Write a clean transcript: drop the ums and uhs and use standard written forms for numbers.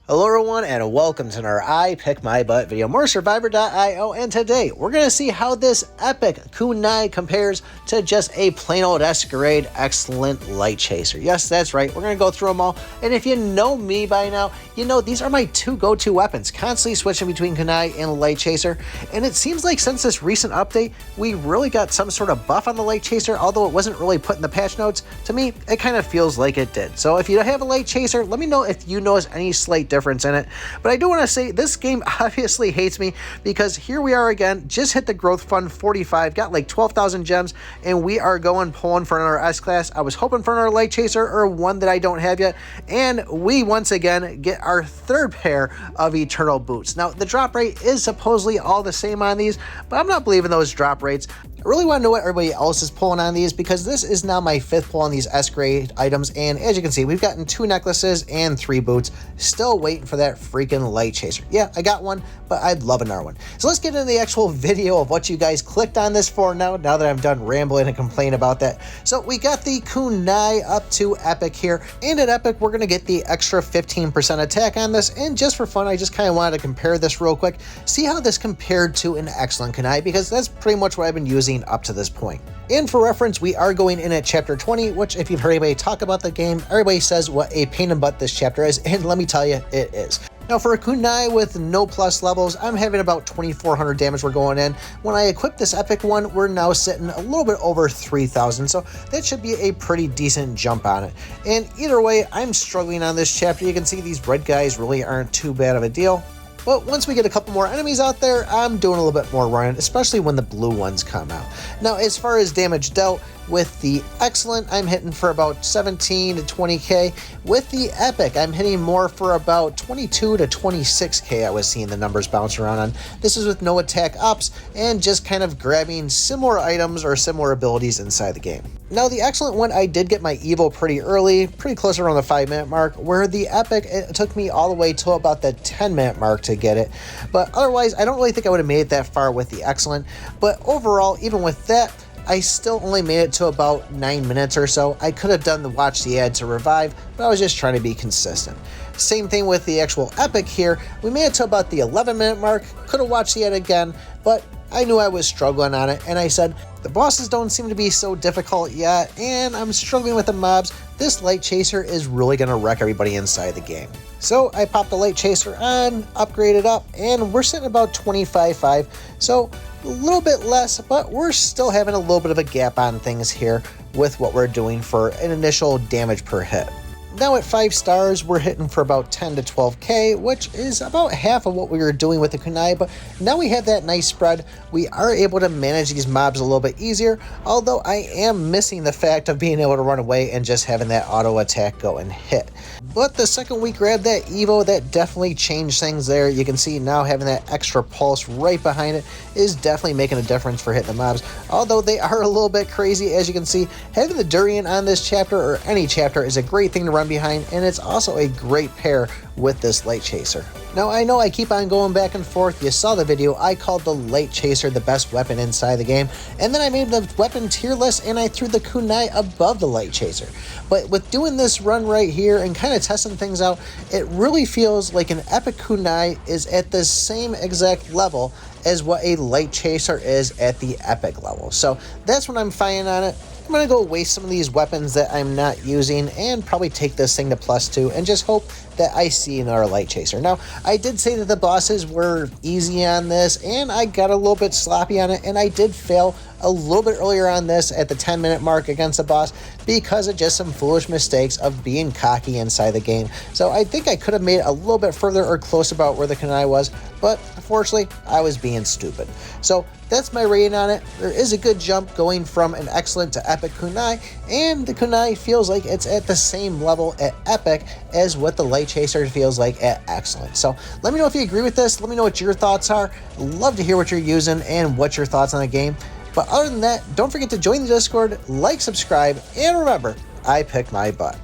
Hello everyone and welcome to our I Pick My Butt video, more Survivor.io, and today we're going to see how this epic kunai compares to just a plain old Escalade excellent light chaser. Yes, that's right, we're going to go through them all, and if you know me by now, you know these are my two go-to weapons, constantly switching between kunai and light chaser, and it seems like since this recent update, we really got some sort of buff on the light chaser, although it wasn't really put in the patch notes. To me, it kind of feels like it did. So if you have a light chaser, let me know if you notice any slight difference in it. But I do want to say this game obviously hates me because here we are again, just hit the growth fund 45, got like 12,000 gems, and we are pulling for another S-Class. I was hoping for another light chaser or one that I don't have yet, and we once again get our third pair of eternal boots. Now the drop rate is supposedly all the same on these, but I'm not believing those drop rates. I really want to know what everybody else is pulling on these because this is now my fifth pull on these S-grade items, and as you can see, we've gotten 2 necklaces and 3 boots. Still waiting for that freaking light chaser. Yeah, I got one, but I'd love another one. So let's get into the actual video of what you guys clicked on this for now that I'm done rambling and complaining about that. So we got the kunai up to epic here, and at epic we're going to get the extra 15% attack on this, and just for fun I just kind of wanted to compare this real quick, see how this compared to an excellent kunai, because that's pretty much what I've been using up to this point. And for reference, we are going in at chapter 20, which if you've heard anybody talk about the game, everybody says what a pain in the butt this chapter is, and let me tell you, it is. Now for a kunai with no plus levels, I'm having about 2,400 damage we're going in. When I equip this epic one, we're now sitting a little bit over 3,000, so that should be a pretty decent jump on it. And either way, I'm struggling on this chapter. You can see these red guys really aren't too bad of a deal. But once we get a couple more enemies out there, I'm doing a little bit more running, especially when the blue ones come out. Now, as far as damage dealt, with the excellent, I'm hitting for about 17 to 20k. With the epic, I'm hitting more for about 22 to 26k. I was seeing the numbers bounce around on. This is with no attack ups and just kind of grabbing similar items or similar abilities inside the game. Now, the excellent one, I did get my evo pretty early, pretty close around the 5-minute mark, where the epic, it took me all the way till about the 10-minute mark to get it. But otherwise, I don't really think I would have made it that far with the excellent. But overall, even with that, I still only made it to about 9 minutes or so. I could have done the watch the ad to revive, but I was just trying to be consistent. Same thing with the actual epic here. We made it to about the 11-minute mark, could have watched the ad again, but I knew I was struggling on it, and I said, the bosses don't seem to be so difficult yet, and I'm struggling with the mobs. This light chaser is really going to wreck everybody inside the game. So I popped the light chaser on, upgraded up, and we're sitting about 25.5, so a little bit less, but we're still having a little bit of a gap on things here with what we're doing for an initial damage per hit. Now at 5 stars, we're hitting for about 10 to 12k, which is about half of what we were doing with the kunai, but now we have that nice spread. We are able to manage these mobs a little bit easier, although I am missing the fact of being able to run away and just having that auto attack go and hit. But the second we grabbed that evo, that definitely changed things there. You can see now having that extra pulse right behind it is definitely making a difference for hitting the mobs, although they are a little bit crazy. As you can see, having the durian on this chapter or any chapter is a great thing to run behind, and it's also a great pair with this light chaser. Now I know I keep on going back and forth. You saw the video, I called the light chaser the best weapon inside the game, and then I made the weapon tier list and I threw the kunai above the light chaser. But with doing this run right here and kind of testing things out, it really feels like an epic kunai is at the same exact level as what a light chaser is at the epic level. So that's what I'm finding on it. I'm going to go waste some of these weapons that I'm not using and probably take this thing to +2 and just hope that I see another light chaser. Now, I did say that the bosses were easy on this, and I got a little bit sloppy on it, and I did fail a little bit earlier on this at the 10-minute mark against the boss because of just some foolish mistakes of being cocky inside the game. So I think I could have made it a little bit further or close about where the kunai was, but unfortunately, I was being stupid. So that's my rating on it. There is a good jump going from an excellent to epic kunai, and the kunai feels like it's at the same level at epic as what the light chaser feels like at excellent. So let me know if you agree with this. Let me know what your thoughts are. Love to hear what you're using and what your thoughts on the game. But other than that, don't forget to join the Discord, like, subscribe, and remember, I pick my butt.